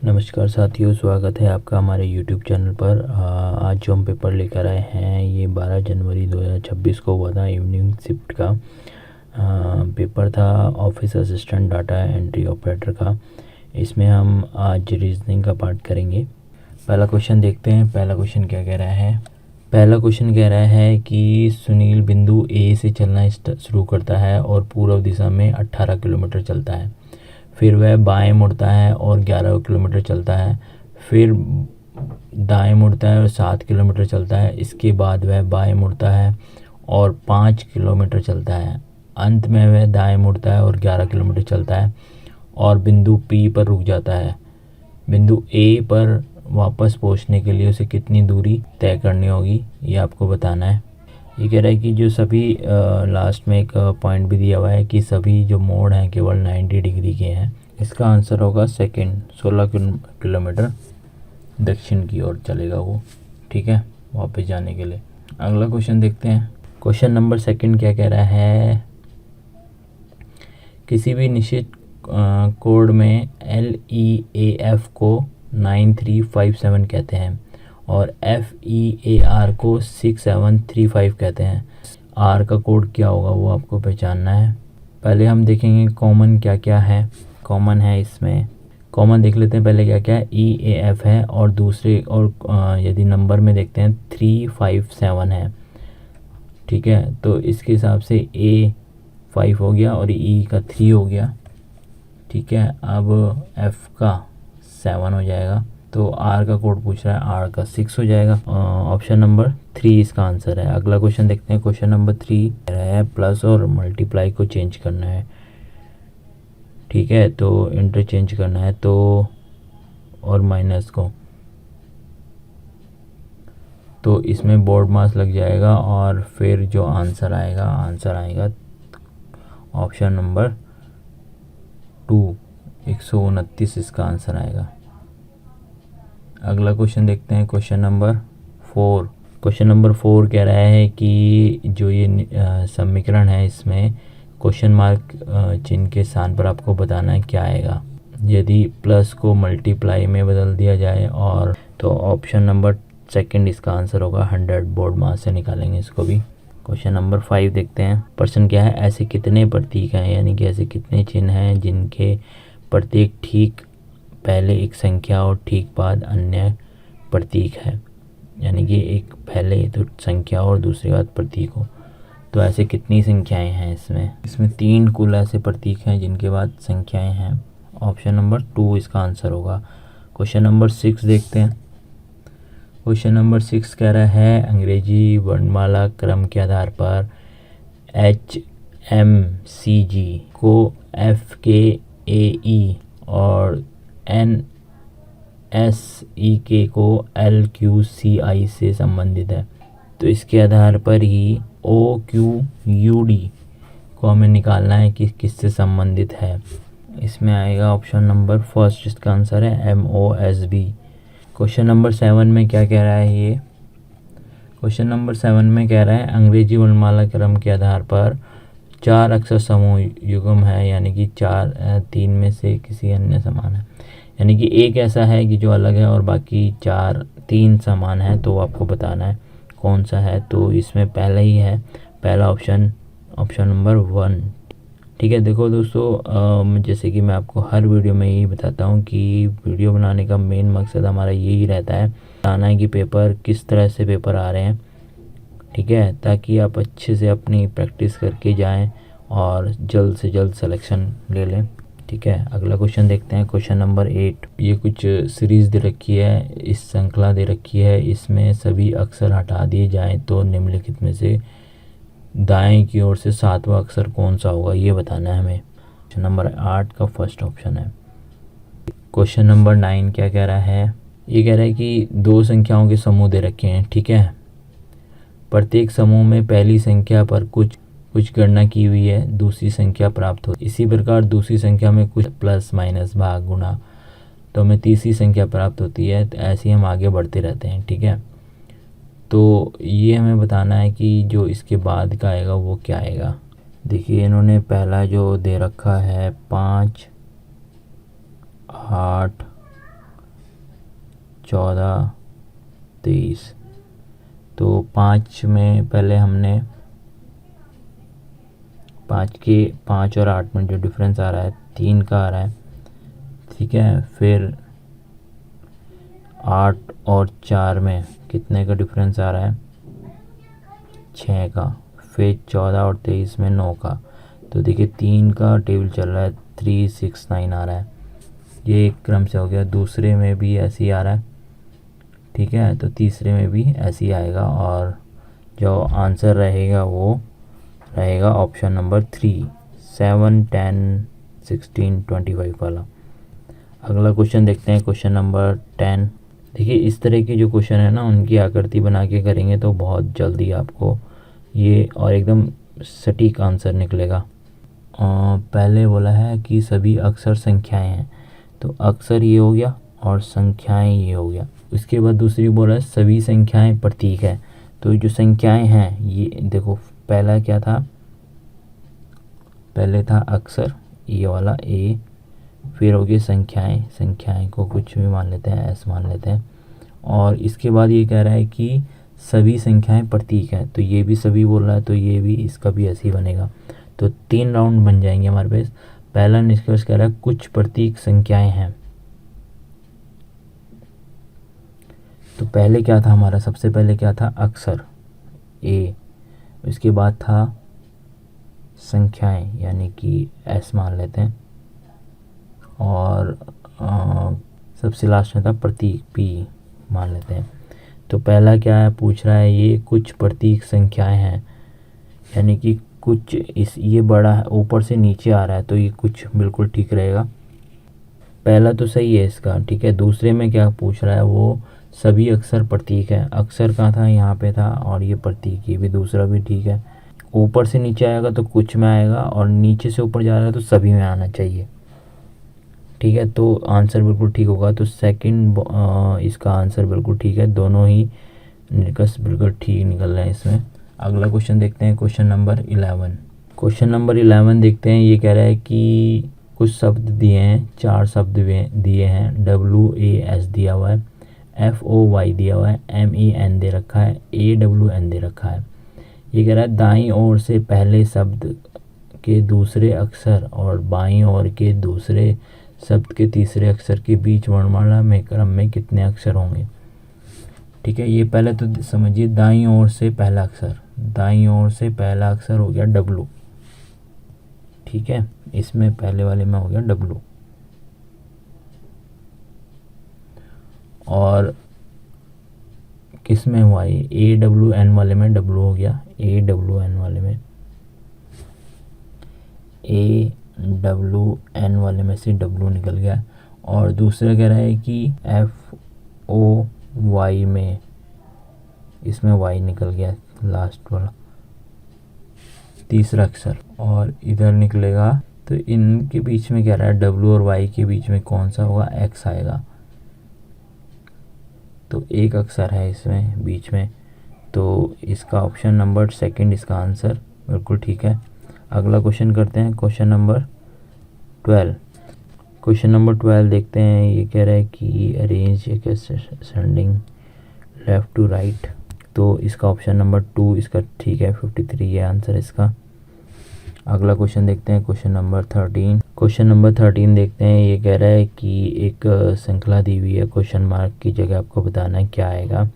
नमस्कार साथियों, स्वागत है आपका हमारे YouTube चैनल पर। आज जो हम पेपर लेकर आए हैं ये 12 जनवरी 2026 को हुआ था। इवनिंग शिफ्ट का पेपर था, office assistant data entry operator का। इसमें हम आज रीजनिंग का पार्ट करेंगे। पहला क्वेश्चन देखते हैं। पहला क्वेश्चन क्या कह रहा है। पहला क्वेश्चन कह रहा है कि सुनील बिंदु ए से चलना शुरू करता है और पूर्व दिशा में 18 किलोमीटर चलता है। फिर वह बाएं मुड़ता है और 11 किलोमीटर चलता है। फिर दाएं मुड़ता है और 7 किलोमीटर चलता है। इसके बाद वह बाएं मुड़ता है और 5 किलोमीटर चलता है। अंत में वह दाएं मुड़ता है और 11 किलोमीटर चलता है और बिंदु पी पर रुक जाता है। बिंदु ए पर वापस पहुंचने के लिए उसे कितनी दूरी तय करनी होगी, ये आपको बताना है। ये कह रहा है कि जो सभी लास्ट में एक पॉइंट भी दिया हुआ है कि सभी जो मोड़ हैं केवल 90 डिग्री के हैं। इसका आंसर होगा सेकंड। 16 किलोमीटर दक्षिण की ओर चलेगा वो, ठीक है, वापस जाने के लिए। अगला क्वेश्चन देखते हैं। क्वेश्चन नंबर सेकंड क्या कह रहा है। किसी भी निश्चित कोड में LEAF को 9357 कहते हैं और FEAR को 6735 कहते हैं। R का कोड क्या होगा वो आपको पहचानना है। पहले हम देखेंगे कॉमन क्या क्या है। कॉमन है इसमें, कॉमन देख लेते हैं पहले क्या क्या है। EAF है और दूसरे और यदि नंबर में देखते हैं 357 है, ठीक है। तो इसके हिसाब से A 5 हो गया और E का 3 हो गया, ठीक है। अब F का 7 हो जाएगा, तो R का कोड पूछ रहा है, R का 6 हो जाएगा। ऑप्शन नंबर 3 इसका आंसर है। अगला क्वेश्चन देखते हैं। क्वेश्चन नंबर 3 है प्लस और मल्टीप्लाई को चेंज करना है, ठीक है, तो इंटरचेंज करना है तो और माइनस को, तो इसमें बोर्ड मास लग जाएगा और फिर जो आंसर आएगा ऑप्शन नंबर 2 129 इसका आंसर आएगा। अगला क्वेश्चन देखते हैं। Question number 4। क्वेश्चन नंबर 4 कह रहा है कि जो ये समीकरण है इसमें क्वेश्चन मार्क चिन्ह के स्थान पर आपको बताना है क्या आएगा। यदि प्लस को मल्टीप्लाई में बदल दिया जाए और तो ऑप्शन नंबर सेकंड इसका आंसर होगा 100। बोर्ड मास से निकालेंगे इसको भी। क्वेश्चन नंबर 5 देखते हैं। प्रश्न क्या है। ऐसे कितने प्रतीक हैं, यानी कि ऐसे कितने चिन्ह हैं जिनके प्रत्येक ठीक पहले एक संख्या और ठीक बाद अन्य प्रतीक है, यानी कि एक पहले तो संख्या और दूसरी बात प्रतीक हो। तो ऐसे कितनी संख्याएं हैं इसमें 3 कुल ऐसे प्रतीक हैं जिनके बाद संख्याएं हैं। ऑप्शन नंबर 2 इसका आंसर होगा। क्वेश्चन नंबर 6 देखते हैं। क्वेश्चन नंबर 6 कह रहा है अंग्रेजी वर्णमाला क्रम के आधार पर HMCG को FKAE और NSEK को LQCI से संबंधित है। तो इसके आधार पर ही OQUD को हमें निकालना है कि किससे संबंधित है। इसमें आएगा ऑप्शन नंबर फर्स्ट, जिसका आंसर है MOSB। क्वेश्चन नंबर 7 में क्या कह रहा है ये। क्वेश्चन नंबर 7 में कह रहा है अंग्रेजी वर्णमाला क्रम के आधार पर 4 अक्षर समूह युग्म है, यानी कि 3 में से किसी अन्य समान है, यानी कि एक ऐसा है कि जो अलग है और बाकी 3 समान है, तो आपको बताना है कौन सा है। तो इसमें पहला ही है, पहला ऑप्शन नंबर 1, ठीक है। देखो दोस्तों, जैसे कि मैं आपको हर वीडियो में यही बताता हूँ कि वीडियो बनाने का मेन मकसद हमारा यही रहता है, बताना है कि पेपर किस तरह से पेपर आ रहे हैं, ठीक है, ताकि आप अच्छे से अपनी प्रैक्टिस करके जाएं और जल्द से जल्द सिलेक्शन ले लें, ठीक है। अगला क्वेश्चन देखते हैं। Question number 8। ये कुछ सीरीज़ दे रखी है, इस श्रृंखला दे रखी है, इसमें सभी अक्षर हटा दिए जाएं तो निम्नलिखित में से दाएं की ओर से 7वां अक्षर कौन सा होगा, ये बताना है हमें। क्वेश्चन नंबर 8 का फर्स्ट ऑप्शन है। क्वेश्चन नंबर 9 क्या कह रहा है। ये कह रहा है कि 2 संख्याओं के समूह दे रखे हैं, ठीक है। प्रत्येक समूह में पहली संख्या पर कुछ गणना की हुई है, दूसरी संख्या प्राप्त हो। इसी प्रकार दूसरी संख्या में कुछ प्लस माइनस भाग गुणा, तो हमें तीसरी संख्या प्राप्त होती है। तो ऐसे ही हम आगे बढ़ते रहते हैं, ठीक है। तो ये हमें बताना है कि जो इसके बाद का आएगा वो क्या आएगा। देखिए इन्होंने पहला जो दे रखा है 5 8 14, 23। तो 5 में पहले हमने 5 और 8 में जो डिफरेंस आ रहा है 3 का आ रहा है, ठीक है। फिर 8 और 4 में कितने का डिफरेंस आ रहा है, 6 का। फिर 14 और 23 में 9 का। तो देखिए 3 का टेबल चल रहा है, 3, 6, 9 आ रहा है। ये एक क्रम से हो गया। दूसरे में भी ऐसे ही आ रहा है, ठीक है। तो तीसरे में भी ऐसे ही आएगा और जो आंसर रहेगा वो रहेगा ऑप्शन नंबर 3, 7, 10, 16, 25 वाला। अगला क्वेश्चन देखते हैं, क्वेश्चन नंबर 10। देखिए इस तरह के जो क्वेश्चन है ना, उनकी आकृति बना के करेंगे तो बहुत जल्दी आपको ये और एकदम सटीक आंसर निकलेगा। पहले बोला है कि सभी अक्षर संख्याएं हैं, तो अक्षर ये हो गया और संख्याएं ये हो गया। उसके बाद दूसरी बोला है सभी संख्याएं प्रतीक है। तो जो संख्याएं हैं ये देखो, पहला क्या था, पहले था अक्षर ये वाला ए, फिर हो गई संख्याएं को कुछ भी मान लेते हैं, एस मान लेते हैं। और इसके बाद ये कह रहा है कि सभी संख्याएं प्रतीक है, तो ये भी सभी बोल रहा है, तो ये भी इसका भी ऐसे ही बनेगा। तो 3 राउंड बन जाएंगे हमारे पास। पहला निष्कर्ष कह रहा है कुछ प्रतीक संख्याएं हैं। तो पहले क्या था हमारा, सबसे पहले क्या था, अक्षर ए, उसके बाद था संख्याएं यानी कि एस मान लेते हैं, और सबसे लास्ट में था प्रतीक पी मान लेते हैं। तो पहला क्या है, पूछ रहा है ये कुछ प्रतीक संख्याएं हैं, यानी कि कुछ ये बड़ा है, ऊपर से नीचे आ रहा है, तो ये कुछ बिल्कुल ठीक रहेगा। पहला तो सही है इसका, ठीक है। दूसरे में क्या पूछ रहा है, वो सभी अक्षर प्रतीक है। अक्षर कहाँ था, यहाँ पे था, और ये प्रतीक, ये भी दूसरा भी ठीक है। ऊपर से नीचे आएगा तो कुछ में आएगा, और नीचे से ऊपर जा रहा है तो सभी में आना चाहिए, ठीक है। तो आंसर बिल्कुल ठीक होगा। तो सेकंड इसका आंसर बिल्कुल ठीक है, दोनों ही निष्कर्ष बिल्कुल ठीक निकल रहे हैं इसमें। अगला क्वेश्चन देखते हैं, क्वेश्चन नंबर 11। क्वेश्चन नंबर 11 देखते हैं। ये कह रहा है कि कुछ शब्द दिए हैं, 4 शब्द दिए हैं, WAS दिया हुआ है, FOY दिया हुआ है, MEN दे रखा है, AWN दे रखा है। ये कह रहा है दाईं ओर से पहले शब्द के दूसरे अक्षर और बाईं ओर के दूसरे शब्द के तीसरे अक्षर के बीच वर्णमाला में क्रम में कितने अक्षर होंगे, ठीक है। ये पहले तो समझिए, दाईं ओर से पहला अक्षर, दाईं ओर से पहला अक्षर हो गया W, ठीक है। इसमें पहले वाले में हो गया W, और किस में हुआ ये, AWN वाले में W हो गया, AWN वाले में, AWN वाले में से W निकल गया। और दूसरा कह रहा है कि FOY में, इसमें Y निकल गया लास्ट वाला तीसरा अक्षर, और इधर निकलेगा। तो इनके बीच में कह रहा है W और Y के बीच में कौन सा होगा, X आएगा। तो एक अक्षर है इसमें बीच में, तो इसका ऑप्शन नंबर सेकंड इसका आंसर बिल्कुल ठीक है। अगला क्वेश्चन करते हैं, क्वेश्चन नंबर 12। क्वेश्चन नंबर 12 देखते हैं। ये कह रहा है कि arrange ascending left to right, तो इसका ऑप्शन नंबर 2 इसका ठीक है, 53 ये आंसर इसका। अगला क्वेश्चन देखते हैं, क्वेश्चन नंबर 13। क्वेश्चन नंबर 13 देखते हैं। ये कह रहा है कि एक श्रृंखला दी हुई है, क्वेश्चन मार्क की जगह आपको बताना है क्या आएगा।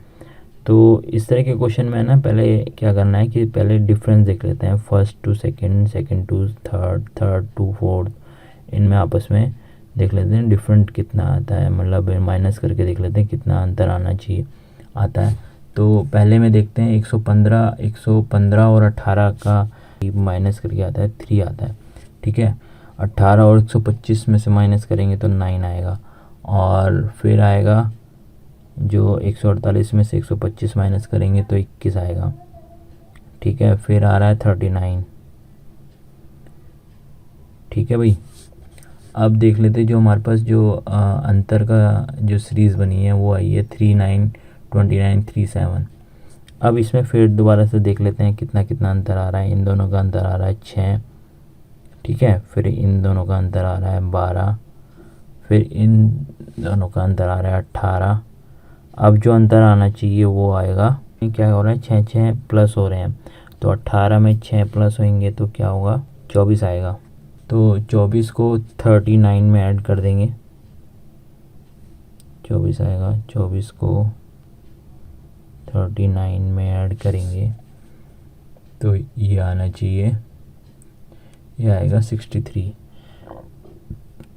तो इस तरह के क्वेश्चन में ना पहले क्या करना है कि पहले डिफरेंस देख लेते हैं, first to second, second to third, third to fourth, इनमें आपस में देख लेते हैं डिफरेंट कितना आता है, मतलब माइनस करके देख लेते हैं कितना अंतर आना चाहिए आता है। तो पहले में देखते हैं 115 और 18 का माइनस करके आता है 3 आता है, ठीक है। 18 और 125 में से माइनस करेंगे तो 9 आएगा, और फिर आएगा जो 148 में से 125 माइनस करेंगे तो 21 आएगा, ठीक है। फिर आ रहा है 39, ठीक है भाई। अब देख लेते जो हमारे पास जो अंतर का जो सीरीज़ बनी है वो आई है 39, 29, 37। अब इसमें फिर दोबारा से देख लेते हैं कितना कितना अंतर आ रहा है। इन दोनों का अंतर आ रहा है 6, ठीक है। फिर इन दोनों का अंतर आ रहा है 12, फिर इन दोनों का अंतर आ रहा है 18, अब जो अंतर आना चाहिए वो आएगा, क्या हो रहा है, 6 6 प्लस हो रहे हैं, तो 18 में 6 प्लस होंगे तो क्या होगा, 24 आएगा। तो 24 को 39 में ऐड कर देंगे, 24 आएगा। 24 को 39 में ऐड करेंगे तो ये आना चाहिए, ये आएगा 63।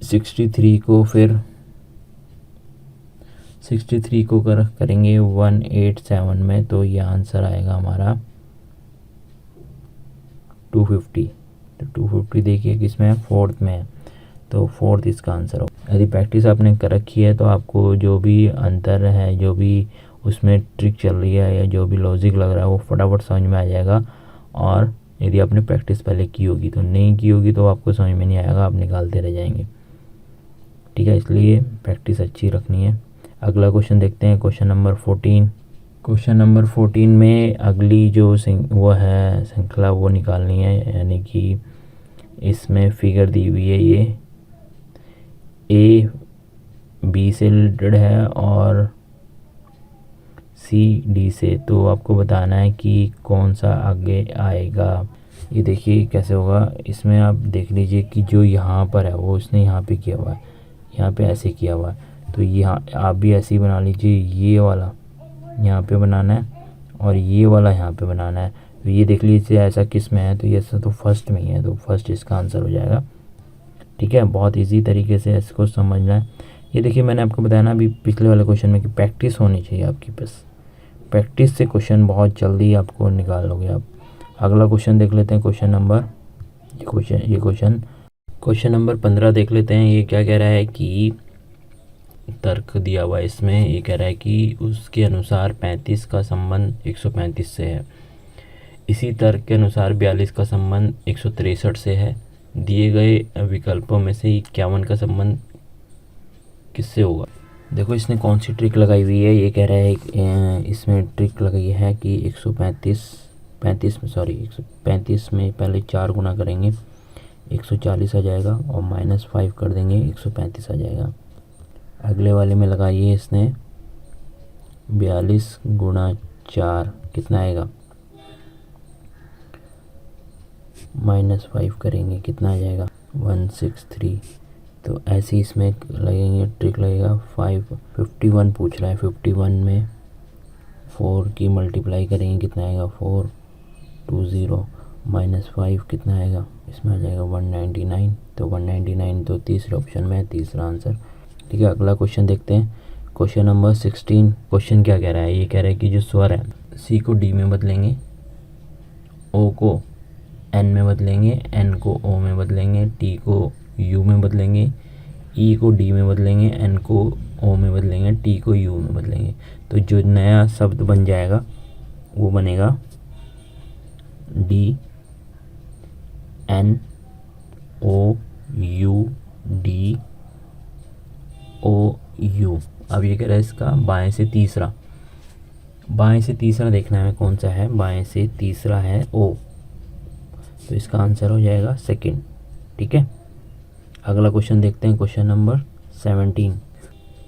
63 को फिर 63 को करेंगे 187 में, तो ये आंसर आएगा हमारा 250। तो 250 देखिए किस में है, फोर्थ में है, तो फोर्थ इसका आंसर होगा। यदि प्रैक्टिस आपने कर रखी है तो आपको जो भी अंतर है, जो भी उसमें ट्रिक चल रही है या जो भी लॉजिक लग रहा है वो फटाफट समझ में आ जाएगा। और यदि आपने प्रैक्टिस पहले की होगी, तो नहीं की होगी तो आपको समझ में नहीं आएगा, आप निकालते रह जाएंगे। ठीक है, इसलिए प्रैक्टिस अच्छी रखनी है। अगला क्वेश्चन देखते हैं, क्वेश्चन नंबर 14। क्वेश्चन नंबर 14 में अगली जो वो है श्रृंखला वो निकालनी है, यानी कि इसमें फिगर दी हुई है, ये ए बी से रिलेटेड है और सी डी से, तो आपको बताना है कि कौन सा आगे आएगा। ये देखिए कैसे होगा, इसमें आप देख लीजिए कि जो यहाँ पर है वो उसने यहाँ पे किया हुआ है, यहाँ पे ऐसे किया हुआ है, तो यहाँ आप भी ऐसे ही बना लीजिए, ये वाला यहाँ पे बनाना है और ये वाला यहाँ पे बनाना है। तो ये देख लीजिए ऐसा किस में है, तो ये ऐसा तो फर्स्ट में ही है, तो फर्स्ट इसका आंसर हो जाएगा। ठीक है, बहुत इजी तरीके से इसको समझना है। ये देखिए मैंने आपको बताया ना अभी पिछले वाले क्वेश्चन में कि प्रैक्टिस होनी चाहिए आपकी, बस प्रैक्टिस से क्वेश्चन बहुत जल्दी आपको निकाल लोगे आप। अगला क्वेश्चन देख लेते हैं, क्वेश्चन नंबर 15 देख लेते हैं। ये क्या कह रहा है कि तर्क दिया हुआ है इसमें, ये कह रहा है कि उसके अनुसार 35 का संबंध 135 से है। इसी तर्क के अनुसार 42 का संबंध 163 से है। दिए गए विकल्पों में से 51 का संबंध किससे होगा। देखो इसने कौन सी ट्रिक लगाई हुई है, ये कह रहा है इसमें ट्रिक लगाई है कि 135 में पहले 4 गुना करेंगे 140 आ जाएगा और -5 कर देंगे 135 आ जाएगा। अगले वाले में लगाइए इसने 42 गुणा 4 कितना आएगा, -5 करेंगे कितना आ जाएगा 163। तो ऐसे ही इसमें लगेंगे, ट्रिक लगेगा 51 पूछ रहा है, 51 में 4 की मल्टीप्लाई करेंगे कितना आएगा 420 -5 कितना आएगा, इसमें आ जाएगा 199। तो 199 तो तीसरे ऑप्शन में है, तीसरा आंसर। ठीक है, अगला क्वेश्चन देखते हैं, क्वेश्चन नंबर 16। क्वेश्चन क्या कह रहा है, ये कह रहा है कि जो स्वर है सी को डी में बदलेंगे, ओ को एन में बदलेंगे, एन को ओ में बदलेंगे, टी को यू में बदलेंगे, ई को डी में बदलेंगे, एन को ओ में बदलेंगे, टी को यू में बदलेंगे। तो जो नया शब्द बन जाएगा वो बनेगा D N O U D O U. अब ये कह रहा है इसका बाएं से तीसरा देखना है कौन सा है, बाएं से तीसरा है ओ, तो इसका आंसर हो जाएगा सेकंड। ठीक है, अगला क्वेश्चन देखते हैं, क्वेश्चन नंबर 17।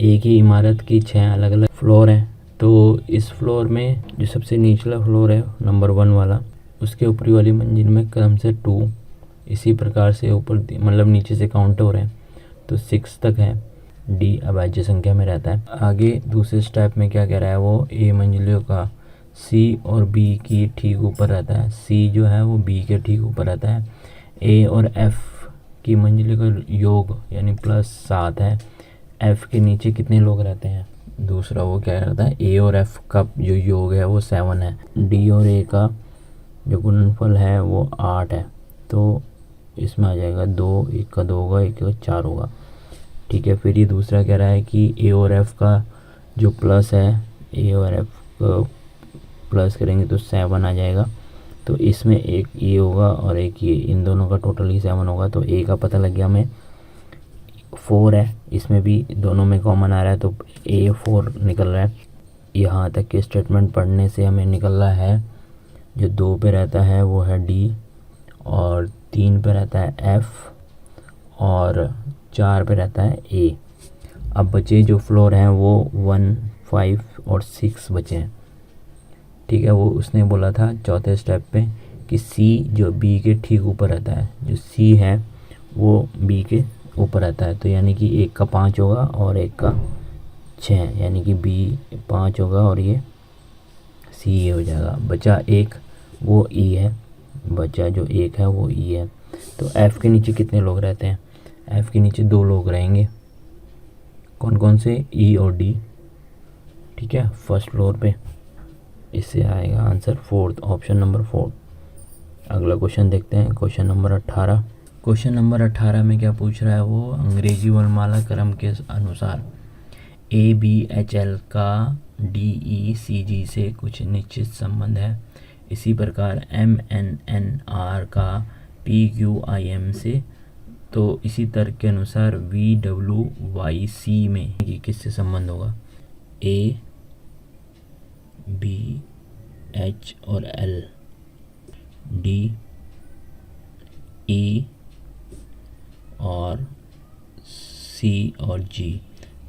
एक ही इमारत की 6 अलग अलग फ्लोर हैं, तो इस फ्लोर में जो सबसे निचला फ्लोर है नंबर 1 वाला, उसके ऊपरी वाली मंजिल में क्रम से 2, इसी प्रकार से ऊपर मतलब नीचे से काउंट हो रहे हैं तो 6 तक है। डी अभाज्य संख्या में रहता है। आगे दूसरे स्टेप में क्या कह रहा है, वो ए मंजिलों का सी और बी की ठीक ऊपर रहता है, सी जो है वो बी के ठीक ऊपर रहता है। ए और एफ की मंजिलों का योग यानी +7 है। एफ के नीचे कितने लोग रहते हैं, दूसरा वो क्या रहता है, ए और एफ का जो योग है वो 7 है। डी और ए का जो गुणनफल है वो 8 है, तो इसमें आ जाएगा 2, 1 का 2 होगा, 1 का 4 होगा। ठीक है, फिर ये दूसरा कह रहा है कि ए और एफ का जो प्लस है, ए और एफ को प्लस करेंगे तो 7 आ जाएगा, तो इसमें एक ये होगा और एक ये, इन दोनों का टोटल ही 7 होगा। तो ए का पता लग गया हमें, 4 है, इसमें भी दोनों में कॉमन आ रहा है तो ए 4 निकल रहा है। यहाँ तक के स्टेटमेंट पढ़ने से हमें निकल रहा है जो 2 पे रहता है वो है डी, और 3 पे रहता है एफ, और 4 पे रहता है ए। अब बचे जो फ्लोर हैं वो 1, 5 और 6 बचे हैं। ठीक है, वो उसने बोला था चौथे स्टेप पे कि सी जो बी के ठीक ऊपर रहता है, जो सी है वो बी के ऊपर रहता है। तो यानी कि एक का 5 होगा और एक का 6, यानी कि बी 5 होगा और ये सी हो जाएगा। बचा एक, वो ई है, बचा जो एक है वो ई है। तो एफ़ के नीचे कितने लोग रहते हैं? एफ़ के नीचे 2 लोग रहेंगे। कौन कौन से? ई और डी। ठीक है, फर्स्ट फ्लोर पे। इससे आएगा आंसर 4, ऑप्शन नंबर 4। अगला क्वेश्चन देखते हैं, क्वेश्चन नंबर 18। क्वेश्चन नंबर 18 में क्या पूछ रहा है वो? अंग्रेजी वर्णमाला क्रम के अनुसार ABHL का DECG से कुछ निश्चित संबंध है। इसी प्रकार MNNR का PQIM से। तो इसी तर्क के अनुसार VWYC में ये किससे संबंध होगा? A, B, H और L, D, E और C और G।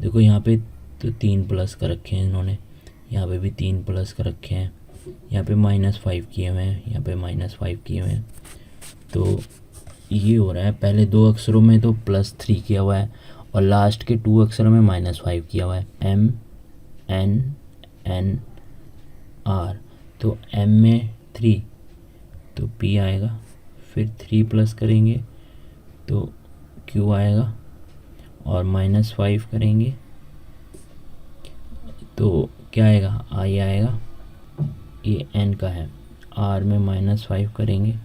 देखो यहाँ पे तो 3 प्लस कर रखे हैं इन्होंने, यहाँ पे भी 3 प्लस कर रखे हैं, यहाँ पे -5 किए हुए हैं, यहाँ पे -5 किए हुए हैं। तो ये हो रहा है, पहले 2 अक्षरों में तो +3 किया हुआ है और लास्ट के 2 अक्षरों में -5 किया हुआ है। MNNR, तो M में 3 तो P आएगा, फिर 3 प्लस करेंगे तो Q आएगा और -5 करेंगे तो क्या आएगा? I आएगा। ये N का है। R में -5 करेंगे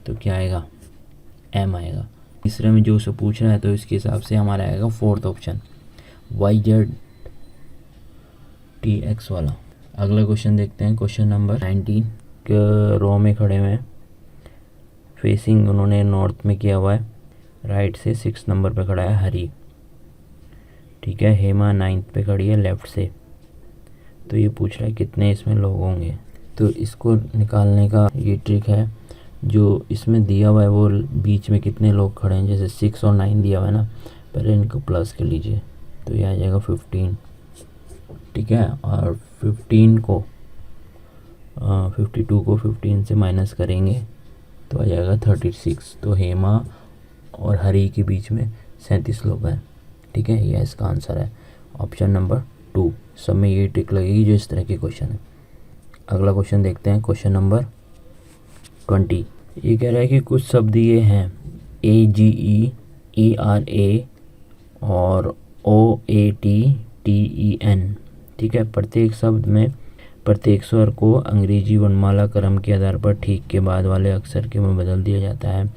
तो क्या आएगा? M आएगा। तीसरे में जो उसे पूछ रहा है तो इसके हिसाब से हमारा आएगा 4th ऑप्शन, YZTX वाला। अगला क्वेश्चन देखते हैं, क्वेश्चन नंबर 19। रो में खड़े हुए हैं, फेसिंग उन्होंने नॉर्थ में किया हुआ है, राइट से 6 नंबर पे खड़ा है हरी। ठीक है, हेमा 9th पे खड़ी है लेफ़्ट से। तो ये पूछ रहा है कितने इसमें लोग होंगे। तो इसको निकालने का ये ट्रिक है, जो इसमें दिया हुआ है वो बीच में कितने लोग खड़े हैं, जैसे 6 और 9 दिया हुआ है ना, पहले इनको प्लस कर लीजिए तो ये आ जाएगा 15। ठीक है, और 52 को 15 से माइनस करेंगे तो आ जाएगा 36। तो हेमा और हरी के बीच में 37 लोग हैं। ठीक है, यह इसका आंसर है, ऑप्शन नंबर 2। सब में ये ट्रिक लगेगी जो इस तरह के क्वेश्चन है। अगला क्वेश्चन देखते हैं, क्वेश्चन नंबर 20। ये कह रहा है कि कुछ शब्द ये हैं AGE, ERA और OATTEN। ठीक है, प्रत्येक शब्द में प्रत्येक स्वर को अंग्रेजी वर्णमाला क्रम के आधार पर ठीक के बाद वाले अक्षर के में बदल दिया जाता है।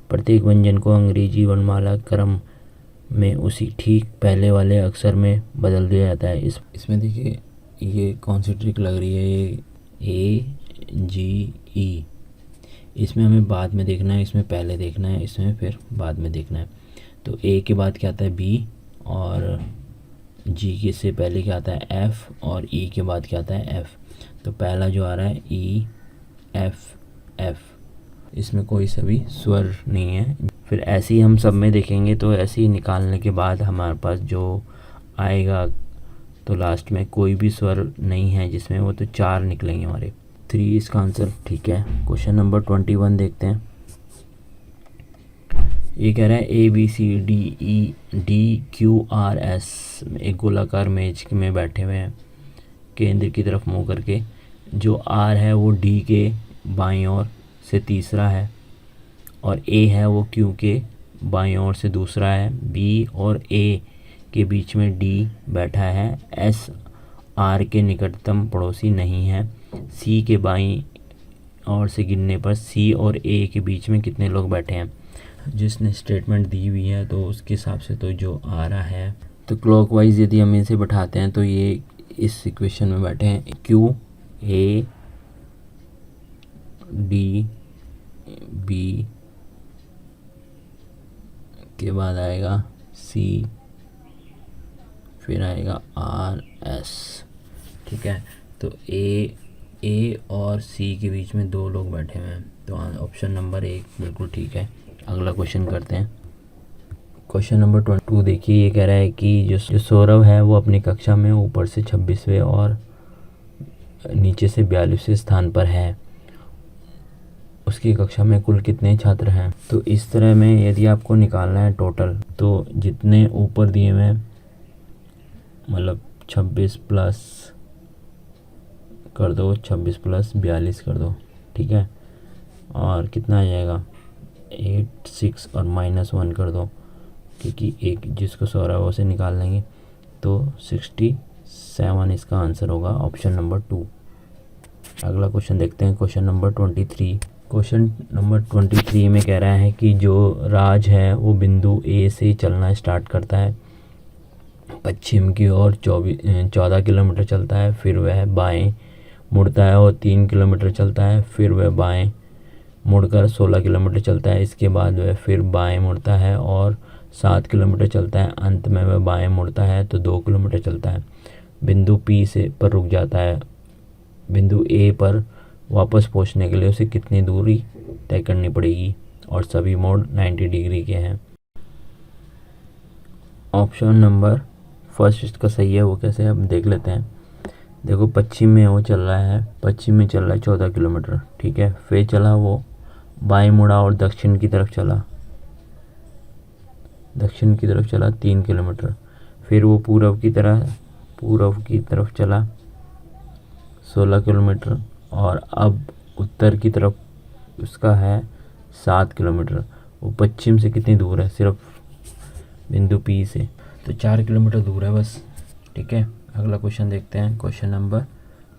प्रत्येक व्यंजन को अंग्रेजी वर्णमाला क्रम में उसी ठीक पहले वाले अक्षर में बदल दिया जाता है। इसमें देखिए ये कौन सी ट्रिक लग रही है, ये AGE। इसमें हमें बाद में देखना है, इसमें पहले देखना है, इसमें फिर बाद में देखना है। तो A के बाद क्या आता है B, और G के से पहले क्या आता है F, और E के बाद क्या आता है F। तो पहला जो आ रहा है EFF, इसमें कोई सभी स्वर नहीं है। फिर ऐसे ही हम सब में देखेंगे तो ऐसे ही निकालने के बाद हमारे पास जो आएगा तो लास्ट में कोई भी स्वर नहीं है जिसमें, वो तो 4 निकलेंगे हमारे, 3 इसका आंसर। ठीक है, क्वेश्चन नंबर 21 देखते हैं। ये कह रहा है ABCDEDQRS एक गोलाकार मेज में बैठे हुए हैं, केंद्र की तरफ मुँह करके। जो R है वो D के बाईं ओर से तीसरा है, और A है वो Q के बाईं ओर से दूसरा है। B और A के बीच में D बैठा है। S R के निकटतम पड़ोसी नहीं है। C के बाईं ओर से गिनने पर C और A के बीच में कितने लोग बैठे हैं। जिसने स्टेटमेंट दी हुई है तो उसके हिसाब से तो जो आ रहा है, तो क्लॉकवाइज यदि हम इसे बैठाते हैं तो ये इस इक्वेशन में बैठे हैं Q A D B के बाद आएगा C, फिर आएगा R S। ठीक है, तो A और C के बीच में 2 लोग बैठे हुए हैं, तो ऑप्शन नंबर 1 बिल्कुल ठीक है। अगला क्वेश्चन करते हैं, क्वेश्चन नंबर 22 देखिए, ये कह रहा है कि जो सौरभ है वो अपनी कक्षा में ऊपर से 26वें और नीचे से 42वें स्थान पर है। उसकी कक्षा में कुल कितने छात्र हैं? तो इस तरह में यदि आपको निकालना है टोटल, तो जितने ऊपर दिए हुए मतलब 26 प्लस कर दो, 26 प्लस 42 कर दो, ठीक है, और कितना आ जाएगा 8 6 और -1 कर दो, क्योंकि एक जिसको 16 से निकाल लेंगे तो 67 इसका आंसर होगा, ऑप्शन नंबर 2। अगला क्वेश्चन देखते हैं, क्वेश्चन नंबर 23। क्वेश्चन नंबर 23 में कह रहा है कि जो राज है वो बिंदु ए से चलना स्टार्ट करता है, पश्चिम की ओर 14 किलोमीटर चलता है, फिर वह बाएं मुड़ता है और 3 किलोमीटर चलता है, फिर वह बाएं मुड़कर 16 किलोमीटर चलता है, इसके बाद वह फिर बाएं मुड़ता है और 7 किलोमीटर चलता है, अंत में वह बाएं मुड़ता है तो 2 किलोमीटर चलता है, बिंदु पी से पर रुक जाता है। बिंदु ए पर वापस पहुंचने के लिए उसे कितनी दूरी तय करनी पड़ेगी और सभी मोड़ 90 डिग्री के हैं। ऑप्शन नंबर फर्स्ट इसका सही है, वो कैसे हम देख लेते हैं। देखो पश्चिम में वो चल रहा है, पश्चिम में चल रहा है 14 किलोमीटर, ठीक है, फिर चला वो बाएं मुड़ा और दक्षिण की तरफ चला, दक्षिण की तरफ चला 3 किलोमीटर, फिर वो पूर्व की तरफ चला 16 किलोमीटर और अब उत्तर की तरफ उसका है 7 किलोमीटर। वो पश्चिम से कितनी दूर है? सिर्फ बिंदु पी से तो 4 किलोमीटर दूर है बस, ठीक है। अगला क्वेश्चन देखते हैं, क्वेश्चन नंबर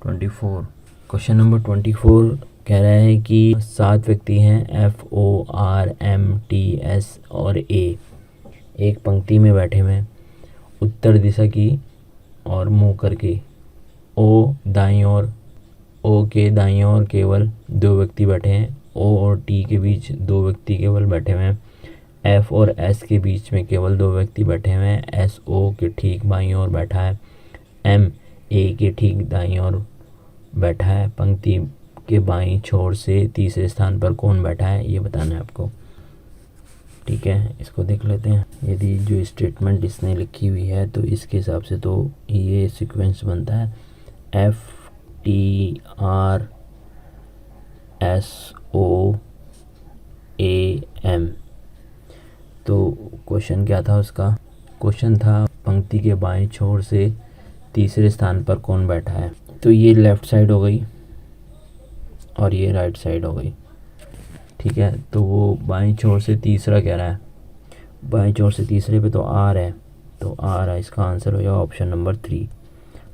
24। क्वेश्चन नंबर 24 कह रहा है कि 7 व्यक्ति हैं FORMTS और A एक पंक्ति में बैठे हुए हैं उत्तर दिशा की और मुंह करके। O के दाईं ओर केवल 2 व्यक्ति बैठे हैं, O और T के बीच 2 व्यक्ति केवल बैठे हुए हैं, F और S के बीच में केवल 2 व्यक्ति बैठे हुए हैं, S O के ठीक बाईं ओर बैठा है, M A के ठीक दाईं ओर बैठा है, पंक्ति के बाईं छोर से तीसरे स्थान पर कौन बैठा है ये बताना है आपको, ठीक है। इसको देख लेते हैं। यदि जो स्टेटमेंट इसने लिखी हुई है तो इसके हिसाब से तो ये सीक्वेंस बनता है FTRSOAM। तो क्वेश्चन क्या था उसका? क्वेश्चन था पंक्ति के बाएं छोर से तीसरे स्थान पर कौन बैठा है। तो ये लेफ़्ट साइड हो गई और ये राइट साइड हो गई, ठीक है। तो वो बाएं छोर से तीसरा कह रहा है, बाएं छोर से तीसरे पे तो R है, तो R है, इसका आंसर हो जाएगा ऑप्शन नंबर 3।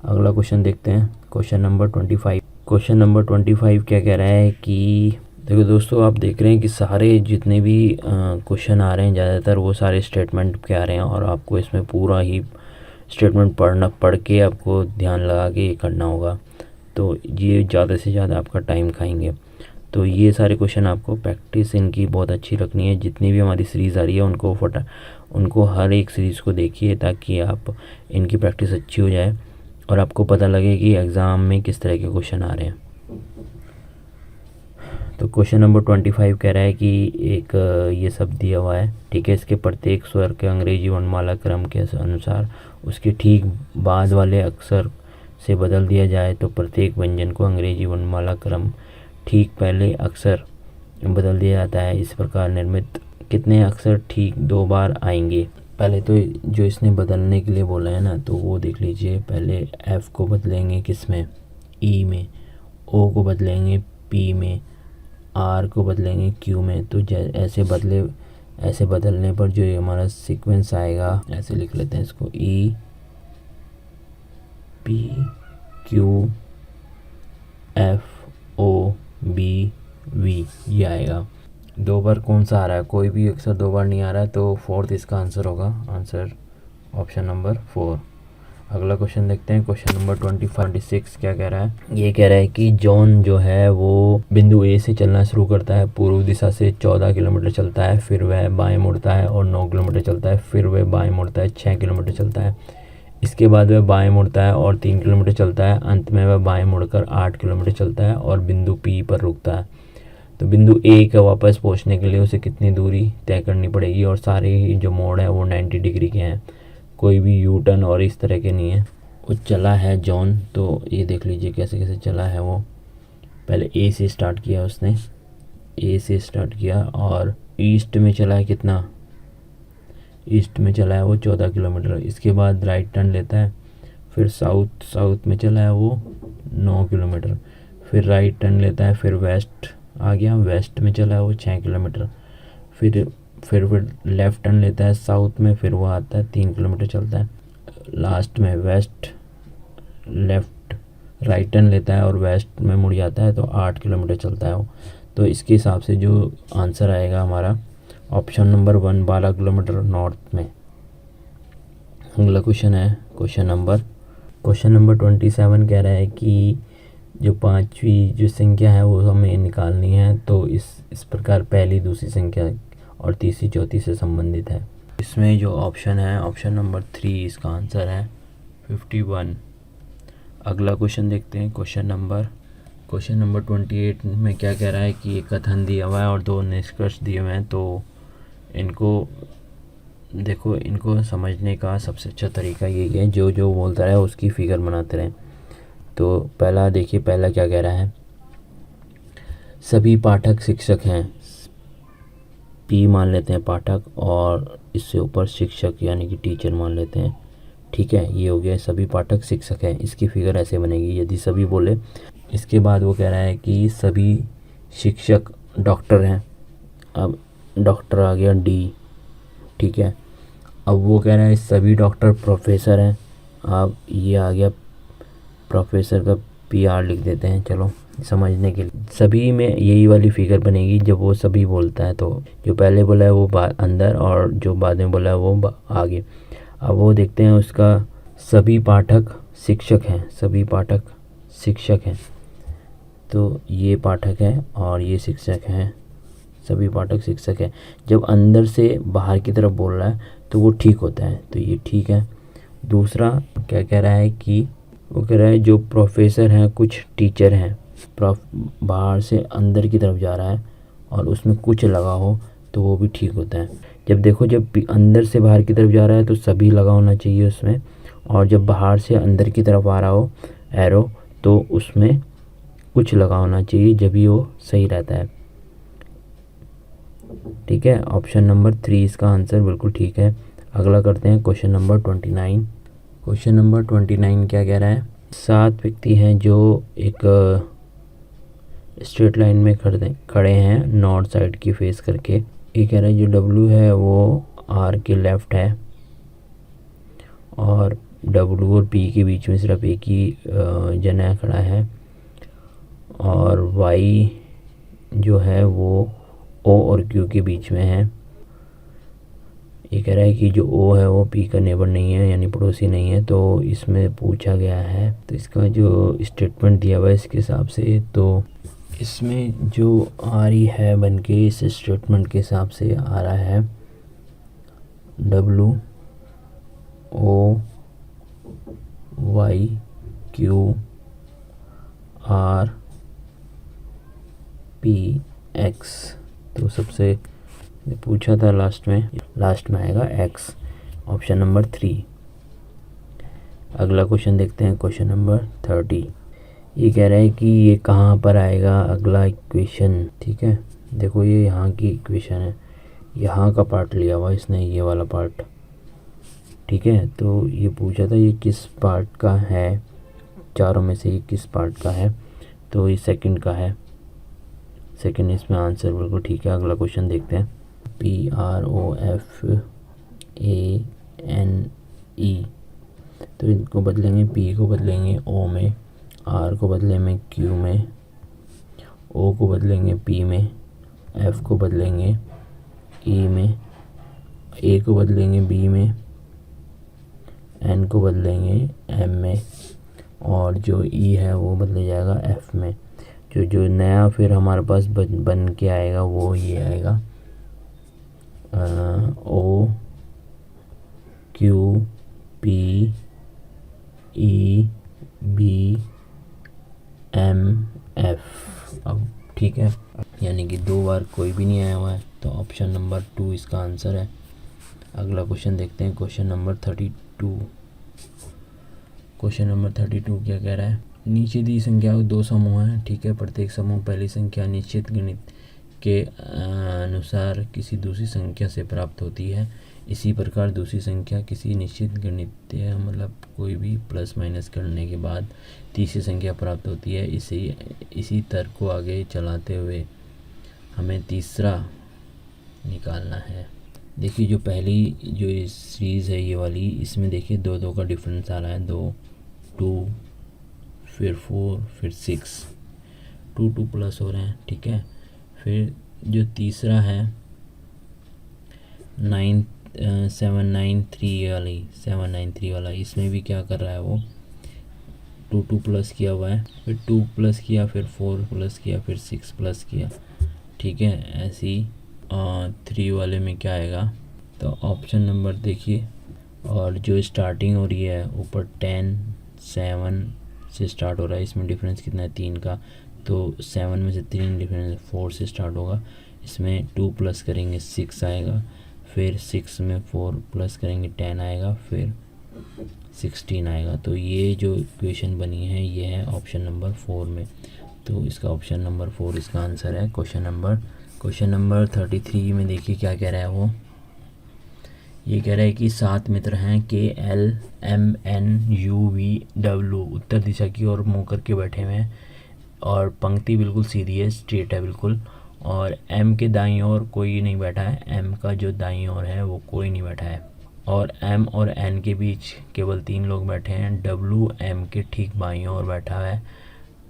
अगला क्वेश्चन देखते हैं, क्वेश्चन नंबर 25। क्वेश्चन नंबर 25 क्या कह रहा है कि देखो दोस्तों, आप देख रहे हैं कि सारे जितने भी क्वेश्चन आ रहे हैं ज़्यादातर वो सारे स्टेटमेंट के आ रहे हैं और आपको इसमें पूरा ही स्टेटमेंट पढ़ के आपको ध्यान लगा के करना होगा, तो ये ज़्यादा से ज़्यादा आपका टाइम खाएंगे। तो ये सारे क्वेश्चन आपको प्रैक्टिस इनकी बहुत अच्छी रखनी है। जितनी भी हमारी सीरीज़ आ रही है उनको हर एक सीरीज़ को देखिए ताकि आप इनकी प्रैक्टिस अच्छी हो जाए और आपको पता लगे कि एग्ज़ाम में किस तरह के क्वेश्चन आ रहे हैं। तो क्वेश्चन नंबर 25 कह रहा है कि एक ये शब्द दिया हुआ है, ठीक है, इसके प्रत्येक स्वर के अंग्रेजी वर्णमाला क्रम के अनुसार उसके ठीक बाद वाले अक्षर से बदल दिया जाए तो प्रत्येक व्यंजन को अंग्रेजी वर्णमाला क्रम ठीक पहले अक्षर बदल दिया जाता है। इस प्रकार निर्मित कितने अक्षर ठीक 2 बार आएंगे? पहले तो जो इसने बदलने के लिए बोला है ना, तो वो देख लीजिए। पहले F को बदलेंगे किस में? E में, O को बदलेंगे P में, R को बदलेंगे Q में। तो ऐसे बदलने पर जो हमारा सीक्वेंस आएगा, ऐसे लिख लेते हैं इसको, E P Q F O B V ये आएगा। 2 बार कौन सा आ रहा है? कोई भी अक्षर 2 बार नहीं आ रहा है, तो 4th इसका आंसर होगा, आंसर ऑप्शन नंबर 4। अगला क्वेश्चन देखते हैं, क्वेश्चन नंबर 26 क्या कह रहा है? ये कह रहा है कि जॉन जो है वो बिंदु ए से चलना शुरू करता है, पूर्व दिशा से 14 किलोमीटर चलता है, फिर वह बाएं मुड़ता है और 9 किलोमीटर चलता है, फिर वह बाएं मुड़ता है 6 किलोमीटर चलता है, इसके बाद वह बाएं मुड़ता है और 3 किलोमीटर चलता है, अंत में वह बाएं मुड़कर 8 किलोमीटर चलता है और बिंदु पी पर रुकता है। तो बिंदु ए का वापस पहुंचने के लिए उसे कितनी दूरी तय करनी पड़ेगी, और सारे ही जो मोड़ है वो 90 डिग्री के हैं, कोई भी यू टर्न और इस तरह के नहीं है। वो चला है जॉन, तो ये देख लीजिए कैसे कैसे चला है वो। पहले ए से स्टार्ट किया उसने, ए से स्टार्ट किया और ईस्ट में चला है, कितना ईस्ट में चला है वो 14 किलोमीटर। इसके बाद राइट टर्न लेता है, फिर साउथ में चला है वो 9 किलोमीटर। फिर राइट टर्न लेता है, फिर वेस्ट आ गया, वेस्ट में चला है वो 6 किलोमीटर। फिर लेफ़्ट टर्न लेता है साउथ में, फिर वो आता है 3 किलोमीटर चलता है। लास्ट में वेस्ट लेफ़्ट राइट टर्न लेता है और वेस्ट में मुड़ जाता है, तो 8 किलोमीटर चलता है वो। तो इसके हिसाब से जो आंसर आएगा हमारा ऑप्शन नंबर 1, 12 किलोमीटर नॉर्थ में। अगला क्वेश्चन है क्वेश्चन नंबर 27 कह रहा है कि जो पांचवी जो संख्या है वो हमें निकालनी है, तो इस प्रकार पहली दूसरी संख्या और तीसरी चौथी से संबंधित है। इसमें जो ऑप्शन है ऑप्शन नंबर 3 इसका आंसर है 51। अगला क्वेश्चन देखते हैं क्वेश्चन नंबर 28 में क्या कह रहा है कि एक कथन दिया हुआ है और 2 निष्कर्ष दिए हुए हैं। तो इनको समझने का सबसे अच्छा तरीका यही है, जो बोलता है उसकी फिगर बनाते रहें। तो पहला देखिए, पहला क्या कह रहा है, सभी पाठक शिक्षक हैं। पी मान लेते हैं पाठक, और इससे ऊपर शिक्षक यानी कि टीचर मान लेते हैं। ठीक है, ये हो गया सभी पाठक शिक्षक हैं। इसकी फिगर ऐसे बनेगी यदि सभी बोले। इसके बाद वो कह रहा है कि सभी शिक्षक डॉक्टर हैं। अब डॉक्टर आ गया डी। ठीक है, अब वो कह रहा है सभी डॉक्टर प्रोफेसर हैं। अब ये आ गया प्रोफेसर का PR लिख देते हैं, चलो समझने के लिए। सभी में यही वाली फिगर बनेगी जब वो सभी बोलता है, तो जो पहले बोला है वो अंदर और जो बाद में बोला है वो आगे। अब वो देखते हैं उसका सभी पाठक शिक्षक हैं, सभी पाठक शिक्षक हैं, तो ये पाठक है और ये शिक्षक हैं, सभी पाठक शिक्षक हैं। जब अंदर से बाहर की तरफ बोल रहा है तो वो ठीक होता है, तो ये ठीक है। दूसरा क्या कह रहा है कि वो कह रहा है जो प्रोफेसर हैं कुछ टीचर हैं। बाहर से अंदर की तरफ जा रहा है और उसमें कुछ लगा हो तो वो भी ठीक होता है। जब अंदर से बाहर की तरफ जा रहा है तो सभी लगा होना चाहिए उसमें, और जब बाहर से अंदर की तरफ आ रहा हो एरो तो उसमें कुछ लगा होना चाहिए, जब भी वो सही रहता है। ठीक है, ऑप्शन नंबर 3 इसका आंसर बिल्कुल ठीक है। अगला करते हैं क्वेश्चन नंबर 29। क्वेश्चन नंबर 29 क्या कह रहा है, 7 व्यक्ति हैं जो एक स्ट्रेट लाइन में खड़े हैं नॉर्थ साइड की फेस करके। ये कह रहा है जो W है वो R के लेफ़्ट है, और W और P के बीच में सिर्फ एक ही जना खड़ा है, और Y जो है वो O और Q के बीच में है। ये कह रहा है कि जो O है वो P का नेबर नहीं है, यानी पड़ोसी नहीं है। तो इसमें पूछा गया है, तो इसका जो स्टेटमेंट दिया हुआ है इसके हिसाब से, तो इसमें जो आ रही है बनके इस स्टेटमेंट के हिसाब से आ रहा है W O Y Q R P X। तो सबसे पूछा था लास्ट में आएगा X, ऑप्शन नंबर 3। अगला क्वेश्चन देखते हैं क्वेश्चन नंबर 30। ये कह रहा है कि ये कहाँ पर आएगा अगला इक्वेशन। ठीक है, देखो ये यहाँ की इक्वेशन है, यहाँ का पार्ट लिया हुआ इसने, ये वाला पार्ट। ठीक है, तो ये पूछा था ये किस पार्ट का है, चारों में से ये किस पार्ट का है, तो ये सेकंड का है। सेकंड इसमें आंसर बिल्कुल ठीक है। अगला क्वेश्चन देखते हैं PROFANE। तो इनको बदलेंगे, P को बदलेंगे O में, R को बदलेंगे Q में, O को बदलेंगे P में, F को बदलेंगे E में, A को बदलेंगे B में, N को बदलेंगे M में, और जो E है वो बदल जाएगा F में। जो नया फिर हमारे पास बन के आएगा वो ये आएगा O Q P E B M F। अब ठीक है, यानी कि 2 बार कोई भी नहीं आया हुआ है, तो ऑप्शन नंबर 2 इसका आंसर है। अगला क्वेश्चन देखते हैं, क्वेश्चन नंबर 32। क्वेश्चन नंबर 32 क्या कह रहा है, नीचे दी संख्या 2 समूह हैं, ठीक है, प्रत्येक समूह पहली संख्या निश्चित गणित के अनुसार किसी दूसरी संख्या से प्राप्त होती है। इसी प्रकार दूसरी संख्या किसी निश्चित गणितीय मतलब कोई भी प्लस माइनस करने के बाद तीसरी संख्या प्राप्त होती है। इसी तर्क को आगे चलाते हुए हमें तीसरा निकालना है। देखिए जो पहली जो सीरीज़ है ये वाली, इसमें देखिए 2 का डिफरेंस आ रहा है, 2 2 फिर 4 फिर 6, 2 प्लस हो रहे हैं, ठीक है। फिर जो तीसरा है 793 वाला, इसमें भी क्या कर रहा है वो 2 प्लस किया हुआ है, फिर 2 प्लस किया, फिर 4 प्लस किया, फिर 6 प्लस किया, ठीक है। ऐसी 3 वाले में क्या आएगा, तो ऑप्शन नंबर देखिए, और जो स्टार्टिंग हो रही है ऊपर 10 7 से स्टार्ट हो रहा है, इसमें डिफरेंस कितना है 3 का, तो 7 में से 3 डिफरेंस 4 से स्टार्ट होगा, इसमें 2 प्लस करेंगे 6 आएगा, फिर 6 में 4 प्लस करेंगे 10 आएगा, फिर 16 आएगा। तो ये जो इक्वेशन बनी है ये है ऑप्शन नंबर 4 में, तो इसका ऑप्शन नंबर 4 इसका आंसर है। क्वेश्चन नंबर 33 में देखिए क्या कह रहा है वो, ये कह रहा है कि 7 मित्र हैं, KLMNUVW उत्तर दिशा की ओर मुँह करके बैठे हुए हैं, और पंक्ति बिल्कुल सीधी है, स्ट्रेट है बिल्कुल, और M के दाईं ओर कोई नहीं बैठा है, M का जो दाईं ओर है वो कोई नहीं बैठा है, और M और N के बीच केवल 3 लोग बैठे हैं, W M के ठीक बाईं ओर बैठा है,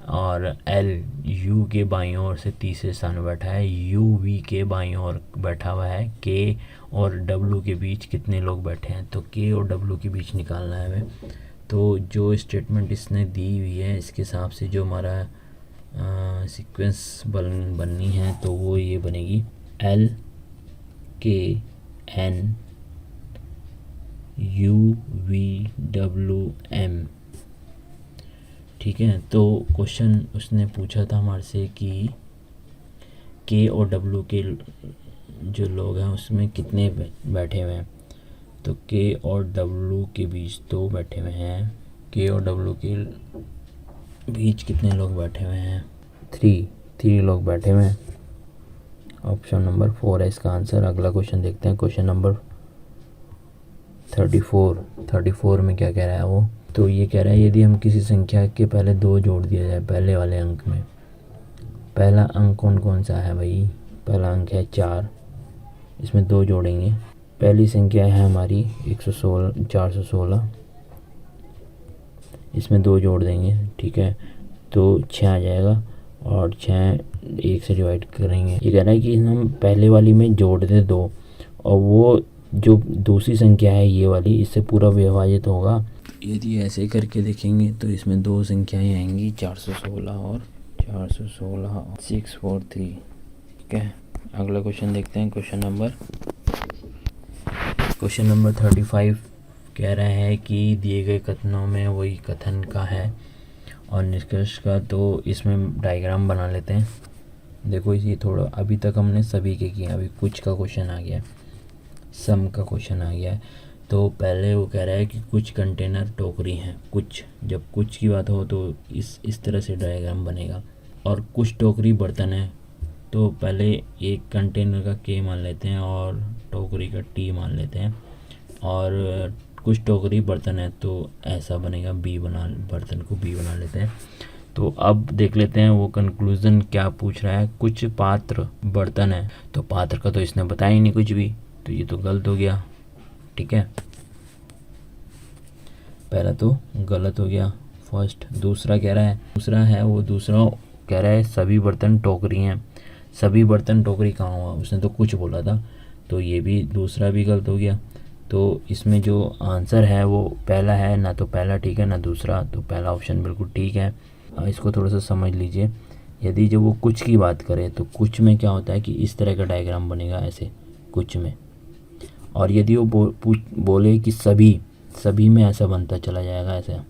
और L U के बाईं ओर से तीसरे स्थान में बैठा है, U V के बाईं ओर बैठा हुआ है, K और W के बीच कितने लोग बैठे हैं, तो K और W के बीच निकालना है हमें। तो जो स्टेटमेंट इसने दी हुई है इसके हिसाब से जो हमारा सीक्वेंस बननी है तो वो ये बनेगी LKNUVWM, ठीक है। तो क्वेश्चन उसने पूछा था हमारे से कि K और W के जो लोग हैं उसमें कितने बैठे हुए हैं, तो K और W के बीच 2 बैठे हुए हैं, K और W के बीच कितने लोग बैठे हुए हैं, 3 लोग बैठे हुए हैं, ऑप्शन नंबर 4 है इसका आंसर। अगला क्वेश्चन देखते हैं, क्वेश्चन नंबर 34 में क्या कह रहा है वो, तो ये कह रहा है यदि हम किसी संख्या के पहले 2 जोड़ दिया जाए पहले वाले अंक में, पहला अंक कौन सा है भाई, पहला अंक है 4, इसमें 2 जोड़ेंगे, पहली संख्या है हमारी 416, इसमें 2 जोड़ देंगे, ठीक है, तो 6 आ जाएगा, और 6 1 से डिवाइड करेंगे। ये कह रहा है कि हम पहले वाली में जोड़ दें 2, और वो जो दूसरी संख्या है ये वाली इससे पूरा विभाजित होगा। यदि ऐसे करके देखेंगे तो इसमें 2 संख्याएं आएंगी, 416 और 643, ठीक है। अगला क्वेश्चन देखते हैं, क्वेश्चन नंबर 35 कह रहा है कि दिए गए कथनों में वही कथन का है और निष्कर्ष का, तो इसमें डायग्राम बना लेते हैं। देखो ये थोड़ा अभी तक हमने सभी के किए, अभी कुछ का क्वेश्चन आ गया, सम का क्वेश्चन आ गया है। तो पहले वो कह रहा है कि कुछ कंटेनर टोकरी हैं, कुछ, जब कुछ की बात हो तो इस तरह से डायग्राम बनेगा, और कुछ टोकरी बर्तन है, तो पहले एक कंटेनर का K मान लेते हैं और टोकरी का T मान लेते हैं, और कुछ टोकरी बर्तन है तो ऐसा बनेगा बर्तन को B बना लेते हैं। तो अब देख लेते हैं वो कंक्लूज़न क्या पूछ रहा है, कुछ पात्र बर्तन है, तो पात्र का तो इसने बताया ही नहीं कुछ भी, तो ये तो गलत हो गया, ठीक है, पहला तो गलत हो गया फर्स्ट। दूसरा कह रहा है सभी बर्तन टोकरी हैं, सभी बर्तन टोकरी कहाँ हुआ, उसने तो कुछ बोला था, तो ये भी दूसरा भी गलत हो गया। तो इसमें जो आंसर है वो पहला है, ना तो पहला ठीक है ना दूसरा, तो पहला ऑप्शन बिल्कुल ठीक है। इसको थोड़ा सा समझ लीजिए, यदि जब वो कुछ की बात करे तो कुछ में क्या होता है कि इस तरह का डायग्राम बनेगा ऐसे कुछ में, और यदि वो बोले कि सभी में ऐसा बनता चला जाएगा ऐसा,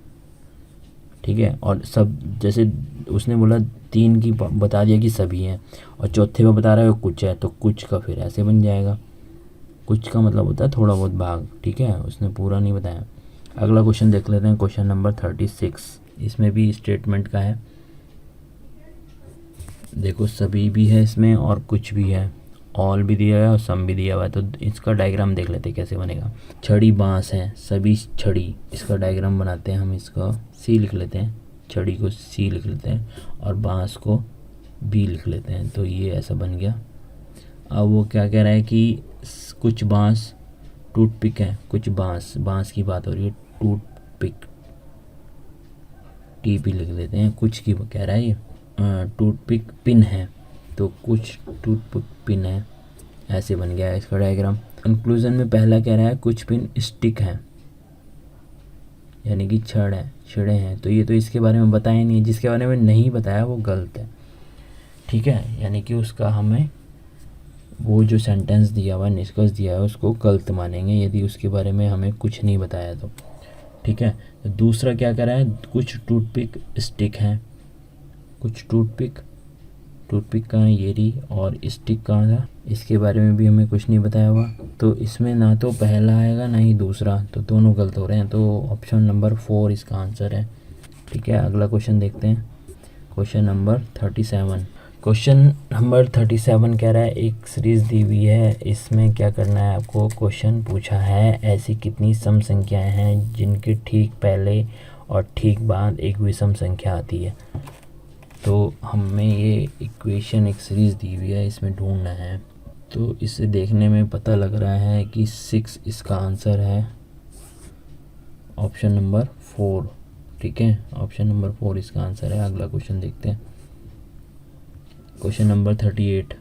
ठीक है। और सब जैसे उसने बोला 3 की बता दिया कि सभी हैं, और चौथे में बता रहा है कुछ है, तो कुछ का फिर ऐसे बन जाएगा। कुछ का मतलब होता है थोड़ा बहुत भाग, ठीक है, उसने पूरा नहीं बताया। अगला क्वेश्चन देख लेते हैं, क्वेश्चन नंबर 36। इसमें भी स्टेटमेंट का है। देखो सभी भी है इसमें और कुछ भी है, ऑल भी दिया है और सम भी दिया हुआ है। तो इसका डायग्राम देख लेते हैं कैसे बनेगा। छड़ी बांस है, सभी छड़ी, इसका डायग्राम बनाते हैं हम। इसका सी लिख लेते हैं, छड़ी को सी लिख लेते हैं और बांस को बी लिख लेते हैं। तो ये ऐसा बन गया। अब वो क्या कह रहा है कि कुछ बांस टूथपिक है, कुछ बांस की बात हो रही है, टूथपिक टी पी लिख लेते हैं। कुछ की कह रहा है ये टूथपिक पिन है, तो कुछ टूथपिक पिन है, ऐसे बन गया है इसका डायग्राम। कंक्लूजन में पहला कह रहा है कुछ पिन स्टिक है, यानी कि छड़े हैं। तो ये तो इसके बारे में बताया नहीं है, जिसके बारे में नहीं बताया वो गलत है, ठीक है। यानी कि उसका हमें वो जो सेंटेंस दिया हुआ है, निष्कर्ष दिया है, उसको गलत मानेंगे यदि उसके बारे में हमें कुछ नहीं बताया तो, ठीक है। तो दूसरा क्या कह रहा है, कुछ टूथपिक स्टिक हैं, कुछ टूथपिक कहाँ है, ये रही, और स्टिक कहाँ था, इसके बारे में भी हमें कुछ नहीं बताया हुआ। तो इसमें ना तो पहला आएगा ना ही दूसरा, तो दोनों गलत हो रहे हैं। तो ऑप्शन नंबर 4 इसका आंसर है, ठीक है। अगला क्वेश्चन देखते हैं, क्वेश्चन नंबर 37। क्वेश्चन नंबर 37 कह रहा है एक सीरीज़ दी हुई है, इसमें क्या करना है आपको। क्वेश्चन पूछा है ऐसी कितनी सम संख्याएं हैं जिनके ठीक पहले और ठीक बाद एक विषम संख्या आती है। तो हमें ये इक्वेशन एक सीरीज़ दी हुई है, इसमें ढूंढना है। तो इसे देखने में पता लग रहा है कि 6 इसका आंसर है, ऑप्शन नंबर 4, ठीक है। ऑप्शन नंबर 4 इसका आंसर है। अगला क्वेश्चन देखते हैं, क्वेश्चन नंबर 38।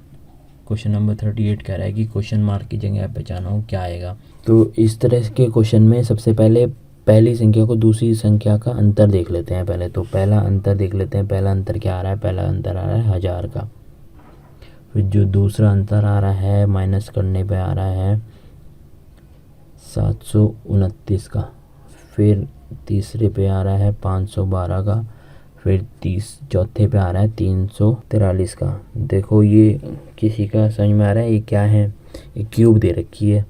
क्वेश्चन नंबर 38 कह रहा है कि क्वेश्चन मार्क की जगह पहचानो क्या आएगा। तो इस तरह के क्वेश्चन में सबसे पहले पहली संख्या को दूसरी संख्या का अंतर देख लेते हैं पहले। तो पहला अंतर देख लेते हैं, पहला अंतर क्या आ रहा है, पहला अंतर आ रहा है 1000 का। फिर जो दूसरा अंतर आ रहा है माइनस करने पे आ रहा है 729 का। फिर तीसरे पे आ रहा है 512 का। फिर चौथे पे आ रहा है 343 का। देखो ये किसी का समझ में आ रहा है ये क्या है, ये क्यूब दे रखी है।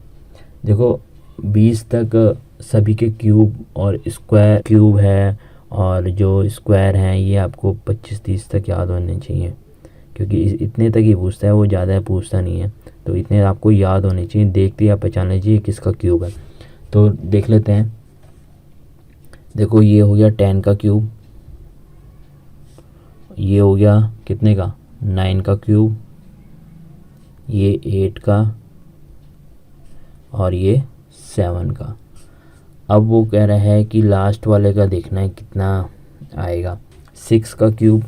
देखो 20 तक सभी के क्यूब और स्क्वायर क्यूब है, और जो स्क्वायर हैं ये आपको 25-30 तक याद होने चाहिए, क्योंकि इतने तक ही पूछता है, वो ज़्यादा पूछता नहीं है। तो इतने आपको याद होने चाहिए, देखते ही आप पहचान लीजिए किसका क्यूब है। तो देख लेते हैं, देखो ये हो गया 10 का क्यूब, ये हो गया कितने का 9 का क्यूब, ये 8 का, और ये 7 का। अब वो कह रहा है कि लास्ट वाले का देखना है कितना आएगा। 6 का क्यूब,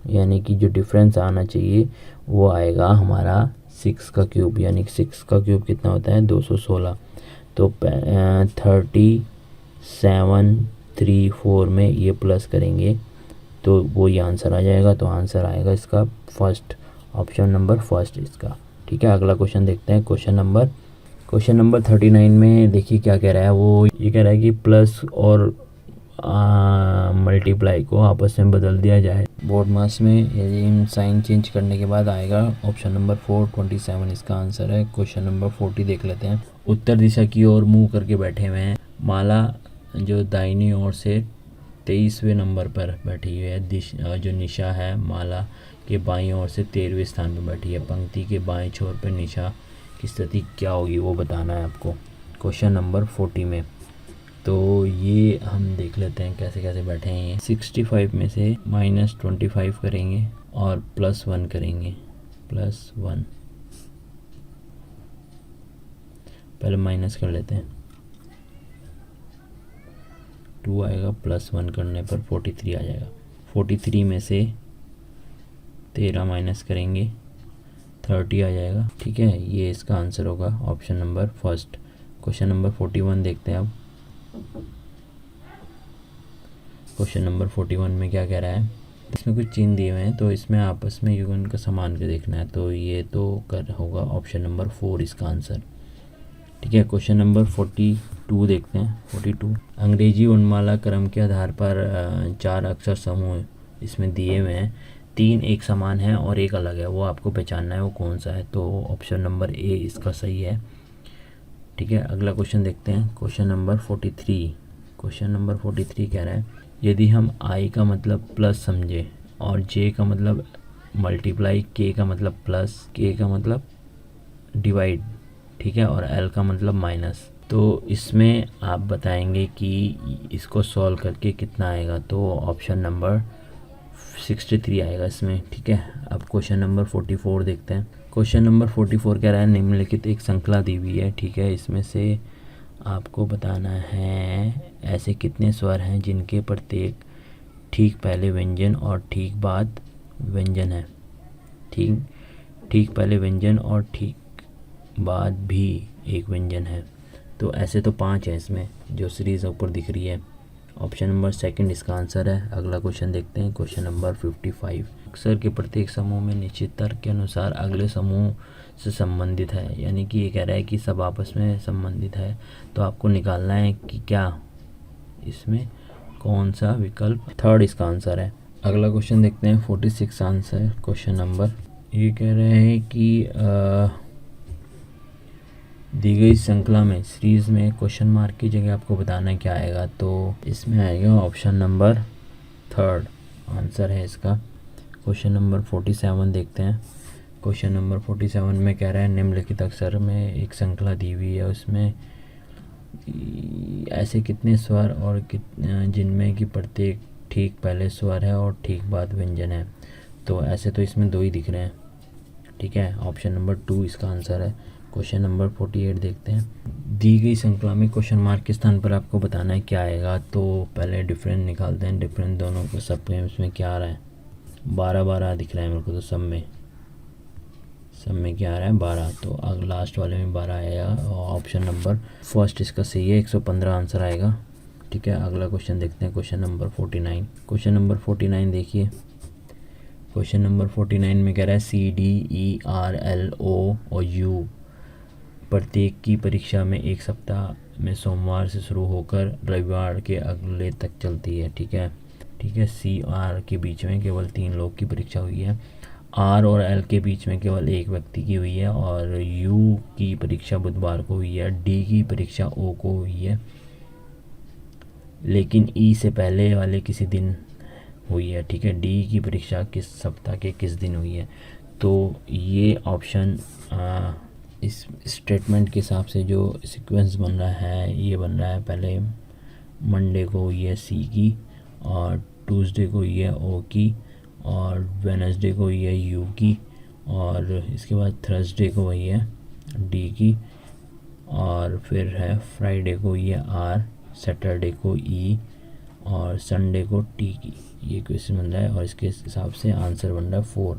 यानी कि जो डिफरेंस आना चाहिए वो आएगा हमारा 6 का क्यूब, यानी कि 6 का क्यूब कितना होता है 216। तो 3734 में ये प्लस करेंगे तो वो ये आंसर आ जाएगा। तो आंसर आएगा इसका फर्स्ट, ऑप्शन नंबर फर्स्ट इसका, ठीक है। अगला क्वेश्चन देखते हैं, क्वेश्चन नंबर 39 में देखिए क्या कह रहा है। वो ये कह रहा है कि प्लस और मल्टीप्लाई को आपस में बदल दिया जाए। बोर्ड मास में यदि साइन चेंज करने के बाद आएगा ऑप्शन नंबर 427 इसका आंसर है। क्वेश्चन नंबर 40 देख लेते हैं। उत्तर दिशा की ओर मुंह करके बैठे हुए हैं, माला जो दाहिनी ओर से 23वें नंबर पर बैठी हुई है, जो निशा है माला के बाईं ओर से 13वें स्थान पर बैठी है। पंक्ति के बाएं छोर पर निशा की स्थिति क्या होगी वो बताना है आपको क्वेश्चन नंबर 40 में। तो ये हम देख लेते हैं कैसे कैसे बैठे हैं ये। 65 में से -25 करेंगे और +1 करेंगे, +1 पहले माइनस कर लेते हैं, 2 आएगा, +1 करने पर 43 आ जाएगा। 43 में से 13 माइनस करेंगे 30 आ जाएगा, ठीक है। ये इसका आंसर होगा option number first. Question number 41 देखते हैं अब। क्वेश्चन नंबर 41 में क्या कह रहा है, इसमें कुछ चिन्ह दिए हुए हैं तो इसमें आपस में युग्म का समान के देखना है। तो ये तो कर होगा ऑप्शन नंबर 4 इसका आंसर, ठीक है। क्वेश्चन नंबर 42 देखते हैं। 42 अंग्रेजी वर्णमाला क्रम के आधार पर 4 अक्षर समूह इसमें दिए हुए हैं। 3 एक समान है और एक अलग है, वो आपको पहचानना है वो कौन सा है। तो ऑप्शन नंबर ए इसका सही है। ठीक है, अगला क्वेश्चन देखते हैं। Question number 43। क्वेश्चन नंबर 43 कह रहा है यदि हम आई का मतलब प्लस समझे और जे का मतलब मल्टीप्लाई, के का मतलब प्लस, के का मतलब डिवाइड, ठीक है, और एल का मतलब माइनस, तो इसमें आप बताएंगे कि इसको सॉल्व करके कितना आएगा। तो ऑप्शन नंबर 63 आएगा इसमें। ठीक है, अब क्वेश्चन नंबर 44 देखते हैं। क्वेश्चन नंबर 44 कह रहा है निम्नलिखित एक श्रृंखला दी हुई है। ठीक है, इसमें से आपको बताना है ऐसे कितने स्वर हैं जिनके प्रत्येक ठीक पहले व्यंजन और ठीक बाद व्यंजन है। ठीक पहले व्यंजन और ठीक बाद भी एक व्यंजन है। तो ऐसे तो 5 हैं इसमें जो सीरीज़ ऊपर दिख रही है। ऑप्शन नंबर सेकंड इसका आंसर है। अगला क्वेश्चन देखते हैं। क्वेश्चन नंबर 55 अक्षर के प्रत्येक समूह में निश्चित तर्क के अनुसार अगले समूह से संबंधित है, यानी कि ये कह रहा है कि सब आपस में संबंधित है। तो आपको निकालना है कि क्या इसमें कौन सा विकल्प थर्ड इसका आंसर है। अगला क्वेश्चन देखते हैं। 46 आंसर क्वेश्चन नंबर। ये कह रहे हैं कि दी गई श्रृंखला में सीरीज़ में क्वेश्चन मार्क की जगह आपको बताना क्या आएगा। तो इसमें आएगा ऑप्शन नंबर थर्ड आंसर है इसका। क्वेश्चन नंबर 47 देखते हैं। क्वेश्चन नंबर 47 में कह रहा है निम्नलिखित अक्षर में एक श्रृंखला दी हुई है, उसमें ऐसे कितने स्वर और जिनमें कि प्रत्येक ठीक पहले स्वर है और ठीक बाद व्यंजन है। तो ऐसे तो इसमें 2 ही दिख रहे हैं। ठीक है, ऑप्शन नंबर 2 इसका आंसर है। क्वेश्चन नंबर 48 देखते हैं। दी गई श्रृंखला में क्वेश्चन मार्क के स्थान पर आपको बताना है क्या आएगा। तो पहले डिफरेंट निकालते हैं। डिफरेंट दोनों को सब में इसमें क्या आ रहा है, 12 दिख रहा है मेरे को। तो सब में क्या आ रहा है, 12। तो अगर लास्ट वाले में 12 आएगा। और ऑप्शन नंबर फर्स्ट इसका सही है, 115 आंसर आएगा। ठीक है, अगला क्वेश्चन देखते हैं। Question number 49। क्वेश्चन नंबर 49 देखिए। क्वेश्चन नंबर 49 में कह रहा है CDERLO और U प्रत्येक की परीक्षा में एक सप्ताह में सोमवार से शुरू होकर रविवार के अगले तक चलती है। ठीक है, CR के बीच में केवल 3 लोग की परीक्षा हुई है। R और L के बीच में केवल 1 व्यक्ति की हुई है। और U की परीक्षा बुधवार को हुई है। D की परीक्षा O को हुई है, लेकिन E से पहले वाले किसी दिन हुई है। ठीक है, D की परीक्षा किस सप्ताह के किस दिन हुई है। तो ये ऑप्शन इस स्टेटमेंट के हिसाब से जो सीक्वेंस बन रहा है, ये बन रहा है पहले मंडे को हुई है C की, और ट्यूसडे को हुई है O की, और वेडनेसडे को हुई है U की, और इसके बाद थर्सडे को हुई है D की, और फिर है फ्राइडे को हुई है R, सैटरडे को E, और संडे को T की। ये क्वेश्चन बन रहा है और इसके हिसाब से आंसर बन रहा है 4।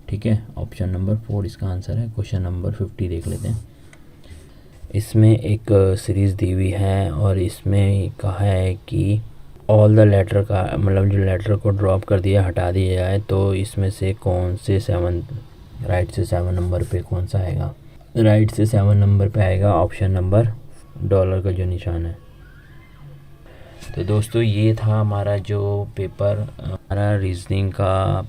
ठीक है, ऑप्शन नंबर 4 इसका आंसर है। क्वेश्चन नंबर 50 देख लेते हैं। इसमें एक सीरीज़ दी हुई है और इसमें कहा है कि ऑल द लेटर का मतलब जो लेटर को ड्रॉप कर दिया हटा दिया जाए, तो इसमें से कौन से 7 राइट से 7 नंबर पे कौन सा आएगा। राइट से 7 नंबर पे आएगा ऑप्शन नंबर डॉलर का जो निशान है। तो दोस्तों ये था हमारा जो पेपर, हमारा रीजनिंग का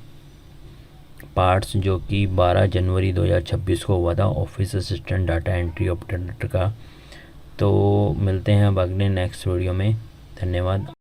पार्ट्स जो कि 12 जनवरी 2026 को हुआ था, office assistant data entry operator का। तो मिलते हैं अब अगले नेक्स्ट वीडियो में। धन्यवाद।